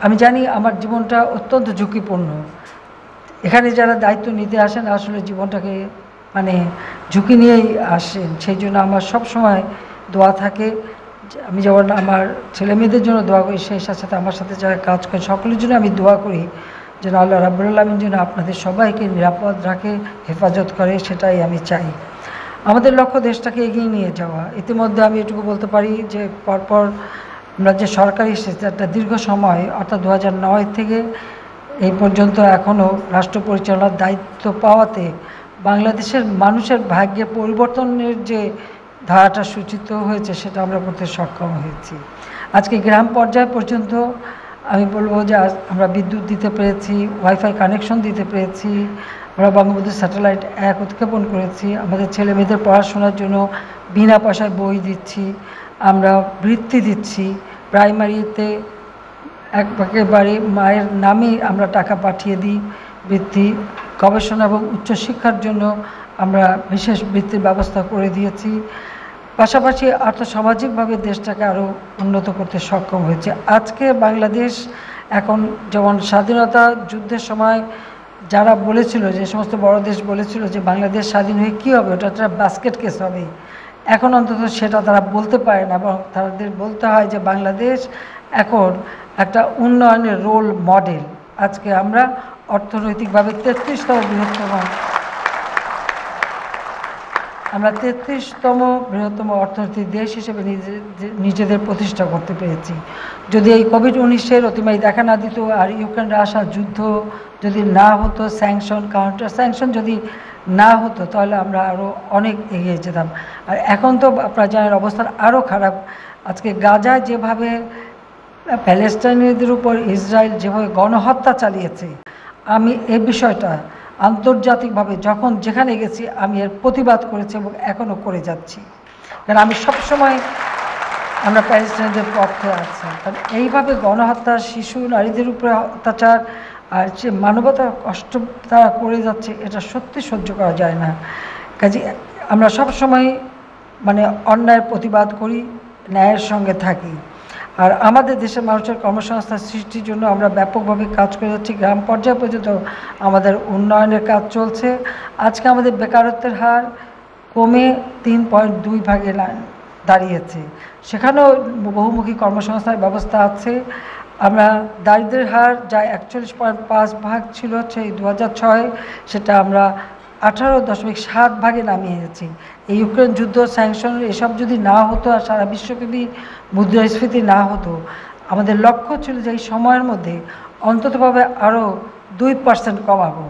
আমি জানি আমার জীবনটা অত্যন্ত ঝুঁকিপূর্ণ। এখানে যারা দায়িত্ব নিতে আসেন আসলে জীবনটাকে মানে ঝুঁকি নিয়েই আসেন, সেই জন্য আমার সব সময় দোয়া থাকে। আমি যেমন আমার ছেলে মেয়েদের জন্য দোয়া করি, সেই সাথে সাথে আমার সাথে যারা কাজ করে সকলের জন্য আমি দোয়া করি যেন আল্লাহ রাব্বুল আলামিন যেন আপনাদের সবাইকে নিরাপদ রাখে, হেফাজত করে, সেটাই আমি চাই। আমাদের লক্ষ্য দেশটাকে এগিয়ে নিয়ে যাওয়া। ইতিমধ্যে আমি এটুকু বলতে পারি যে পরপর আমরা যে সরকারি একটা দীর্ঘ সময় অর্থাৎ 2009 থেকে এই পর্যন্ত এখনও রাষ্ট্র পরিচালনার দায়িত্ব পাওয়াতে বাংলাদেশের মানুষের ভাগ্যে পরিবর্তনের যে ধারাটা সূচিত হয়েছে সেটা আমরা করতে সক্ষম হয়েছি। আজকে গ্রাম পর্যায় পর্যন্ত আমি বলবো যে আমরা বিদ্যুৎ দিতে পেরেছি, ওয়াইফাই কানেকশন দিতে পেরেছি, আমরা বঙ্গবন্ধু স্যাটেলাইট 1 উৎক্ষেপণ করেছি, আমাদের ছেলে মেয়েদের পড়াশোনার জন্য বিনা পয়সায় বই দিচ্ছি, আমরা বৃত্তি দিচ্ছি, প্রাইমারিতে একেবারে মায়ের নামে আমরা টাকা পাঠিয়ে দিই বৃত্তি, গবেষণা এবং উচ্চশিক্ষার জন্য আমরা বিশেষ বৃত্তির ব্যবস্থা করে দিয়েছি। পাশাপাশি আর্থসামাজিকভাবে দেশটাকে আরও উন্নত করতে সক্ষম হয়েছে। আজকে বাংলাদেশ এখন যেমন স্বাধীনতা যুদ্ধের সময় যারা বলেছিল, যে সমস্ত বড় দেশ বলেছিল যে বাংলাদেশ স্বাধীন হয়ে কী হবে, ওটা একটা বাস্কেট কেস হবে, এখন অন্তত সেটা তারা বলতে পারে না, এবং তাদের বলতে হয় যে বাংলাদেশ এখন একটা উন্নয়নের রোল মডেল। আজকে আমরা অর্থনৈতিকভাবে 33তম বৃহত্তম অর্থনৈতিক দেশ হিসেবে নিজেদের প্রতিষ্ঠা করতে পেরেছি। যদি এই কোভিড-19-এর অতিমারি দেখা না দিত, আর ইউক্রেন রাশিয়া যুদ্ধ যদি না হতো, স্যাংশন কাউন্টার স্যাংশন যদি না হতো, তাহলে আমরা আরও অনেক এগিয়ে যেতাম। আর এখন তো আপনারা জানেন অবস্থান আরও খারাপ। আজকে গাজায় যেভাবে প্যালেস্টাইনিদের উপর ইসরায়েল যেভাবে গণহত্যা চালিয়েছে, আমি এই বিষয়টা আন্তর্জাতিকভাবে যখন যেখানে গেছি আমি এর প্রতিবাদ করেছি এবং এখনও করে যাচ্ছি, কারণ আমি সবসময় আমরা প্যালেস্টাইনিদের পক্ষে আছি। কারণ এইভাবে গণহত্যা, শিশু নারীদের উপরে অত্যাচার আর যে মানবতার কষ্ট তারা করে যাচ্ছে, এটা সত্যি সহ্য করা যায় না। কাজে আমরা সবসময় মানে অন্যায়ের প্রতিবাদ করি, ন্যায়ের সঙ্গে থাকি। আর আমাদের দেশের মানুষের কর্মসংস্থান সৃষ্টির জন্য আমরা ব্যাপকভাবে কাজ করে যাচ্ছি। গ্রাম পর্যায় পর্যন্ত আমাদের উন্নয়নের কাজ চলছে। আজকে আমাদের বেকারত্বের হার কমে 3.2 ভাগে দাঁড়িয়েছে, সেখানেও বহুমুখী কর্মসংস্থানের ব্যবস্থা আছে। আমরা দারিদ্র্যের হার যা 41.5 ভাগ ছিল সেই 2006, সেটা আমরা 18.7 ভাগে নামিয়ে এনেছি। এই ইউক্রেন যুদ্ধ, স্যাংশন এসব যদি না হতো আর সারা বিশ্বব্যাপী মুদ্রাস্ফীতি না হতো, আমাদের লক্ষ্য ছিল যে এই সময়ের মধ্যে অন্ততভাবে আরও 2% কমাবো।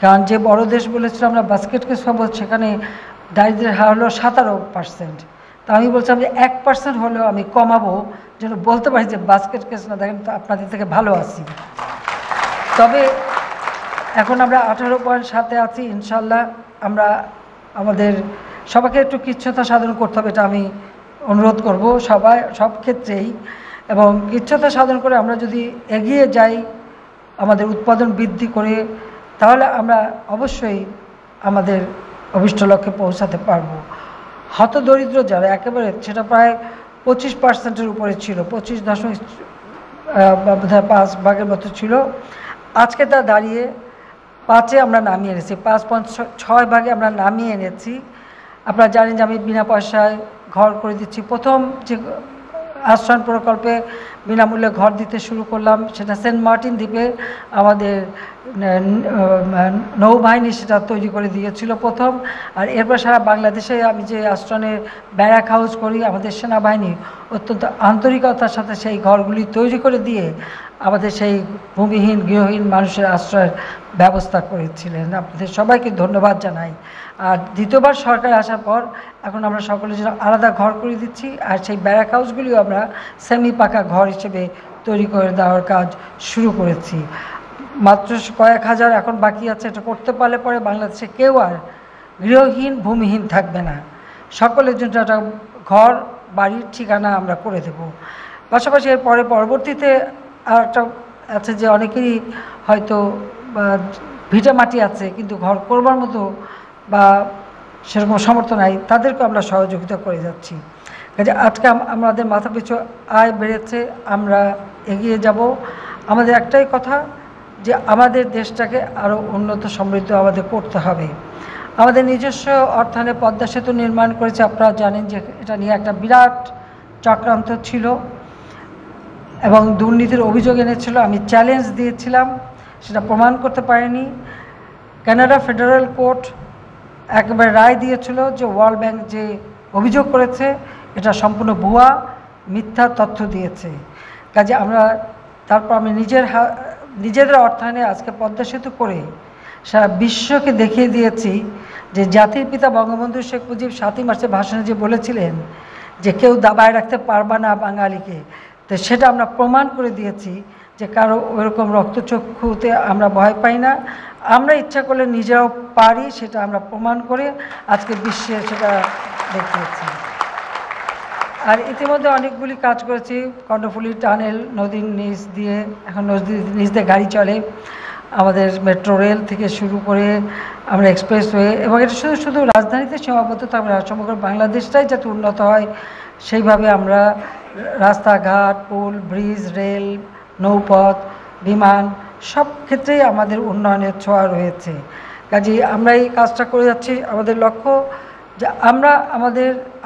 কারণ যে বড় দেশ বলেছিল আমরা বাস্কেট কেস পাবো, সেখানে দারিদ্র্যের হার হলো 17%। তা আমি বলছিলাম যে 1% হলেও আমি কমাবো, যেন বলতে পারি যে বাস্কেট কেস না, দেখেন তো আপনাদের থেকে ভালো আছি। তবে এখন আমরা 18.7-এ আছি। ইনশাল্লাহ আমরা আমাদের সবাইকে একটু কৃচ্ছ্রতা সাধন করতে হবে, এটা আমি অনুরোধ করব সব ক্ষেত্রেই। এবং কৃচ্ছ্রতা সাধন করে আমরা যদি এগিয়ে যাই আমাদের উৎপাদন বৃদ্ধি করে, তাহলে আমরা অবশ্যই আমাদের অভিষ্ট লক্ষ্যে পৌঁছাতে পারব। হতদরিদ্র যারা একেবারে, সেটা প্রায় 25%-এর উপরে ছিল, 25.5 ভাগের মতো ছিল। আজকে তা দাঁড়িয়ে 5-এ আমরা নামিয়ে এনেছি, 5.6 ভাগে আমরা নামিয়ে এনেছি। আপনারা জানেন যে আমি বিনা পয়সায় ঘর করে দিচ্ছি। প্রথম যে আশ্রয়ণ প্রকল্পে বিনামূল্যে ঘর দিতে শুরু করলাম, সেটা সেন্ট মার্টিন দ্বীপে আমাদের নৌবাহিনী সেটা তৈরি করে দিয়েছিল প্রথম। আর এরপর সারা বাংলাদেশে আমি যে আশ্রয়ণের ব্যারাক হাউস করি, আমাদের সেনাবাহিনী অত্যন্ত আন্তরিকতার সাথে সেই ঘরগুলি তৈরি করে দিয়ে আমাদের সেই ভূমিহীন গৃহহীন মানুষের আশ্রয়ের ব্যবস্থা করেছিলেন। আপনাদের সবাইকে ধন্যবাদ জানাই। আর দ্বিতীয়বার সরকার আসার পর এখন আমরা সকলের জন্য আলাদা ঘর করে দিচ্ছি, আর সেই ব্যারাক হাউসগুলিও আমরা সেমি পাকা ঘর হিসেবে তৈরি করে দেওয়ার কাজ শুরু করেছি। মাত্র কয়েক হাজার এখন বাকি আছে। এটা করতে পারলে পরে বাংলাদেশে কেউ আর গৃহহীন ভূমিহীন থাকবে না, সকলের জন্য একটা ঘর বাড়ির ঠিকানা আমরা করে দেব। পাশাপাশি এর পরবর্তীতে আর একটা আছে যে অনেকেরই হয়তো ভিটা মাটি আছে কিন্তু ঘর করবার মতো বা সেরকম সামর্থ্য নাই, তাদেরকে আমরা সহযোগিতা করে যাচ্ছি। কাজে আজকে আমাদের মাথাপিছু আয় বেড়েছে, আমরা এগিয়ে যাব। আমাদের একটাই কথা যে আমাদের দেশটাকে আরও উন্নত সমৃদ্ধ আমাদের করতে হবে। আমাদের নিজস্ব অর্থায়নে পদ্মা সেতু নির্মাণ করেছে, আপনারা জানেন যে এটা নিয়ে একটা বিরাট চক্রান্ত ছিল এবং দুর্নীতির অভিযোগ এনেছিল। আমি চ্যালেঞ্জ দিয়েছিলাম, সেটা প্রমাণ করতে পারেনি। কানাডা ফেডারেল কোর্ট একবার রায় দিয়েছিল যে ওয়ার্ল্ড ব্যাংক যে অভিযোগ করেছে এটা সম্পূর্ণ ভুয়া, মিথ্যা তথ্য দিয়েছে। কাজে আমরা তারপর আমি নিজেদের অর্থায়নে আজকে পদ্মা সেতু করে সারা বিশ্বকে দেখিয়ে দিয়েছি যে জাতির পিতা বঙ্গবন্ধু শেখ মুজিব 7ই মার্চের ভাষণে যে বলেছিলেন যে কেউ দাবায় রাখতে পারবা না বাঙালিকে, তো সেটা আমরা প্রমাণ করে দিয়েছি যে কারো ওইরকম রক্তচক্ষুতে আমরা ভয় পাই না। আমরা ইচ্ছা করলে নিজেরাও পারি, সেটা আমরা প্রমাণ করে আজকে বিশ্বে সেটা দেখিয়েছি। আর ইতিমধ্যে অনেকগুলি কাজ করেছি। কর্ণফুলী টানেল নদীর নিচ দিয়ে, এখন নদীর নিচ দিয়ে গাড়ি চলে, আমাদের মেট্রো রেল থেকে শুরু করে আমরা এক্সপ্রেসওয়ে, এবং এটা শুধু রাজধানীতে সীমাবদ্ধ থাকবে না, সমগ্র বাংলাদেশটাই যাতে উন্নত হয় সেইভাবে আমরা রাস্তাঘাট, পুল, ব্রিজ, রেল, নৌপথ, বিমান সব ক্ষেত্রেই আমাদের উন্নয়নের ছোঁয়া রয়েছে। কাজেই আমরা এই কাজটা করে যাচ্ছি। আমাদের লক্ষ্য যে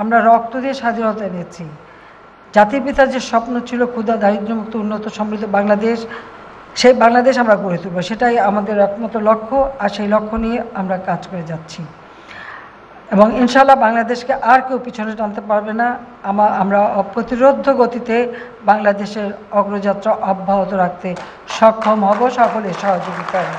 আমরা রক্ত দিয়ে স্বাধীনতা এনেছি। জাতির পিতার যে স্বপ্ন ছিল ক্ষুধা দারিদ্র্যমুক্ত উন্নত সমৃদ্ধ বাংলাদেশ, সেই বাংলাদেশ আমরা গড়ে তুলব, সেটাই আমাদের একমাত্র লক্ষ্য। আর সেই লক্ষ্য নিয়ে আমরা কাজ করে যাচ্ছি এবং ইনশাআল্লাহ বাংলাদেশকে আর কেউ পিছনে টানতে পারবে না। আমরা অপ্রতিরোধ্য গতিতে বাংলাদেশের অগ্রযাত্রা অব্যাহত রাখতে সক্ষম হব সকলের সহযোগিতায়।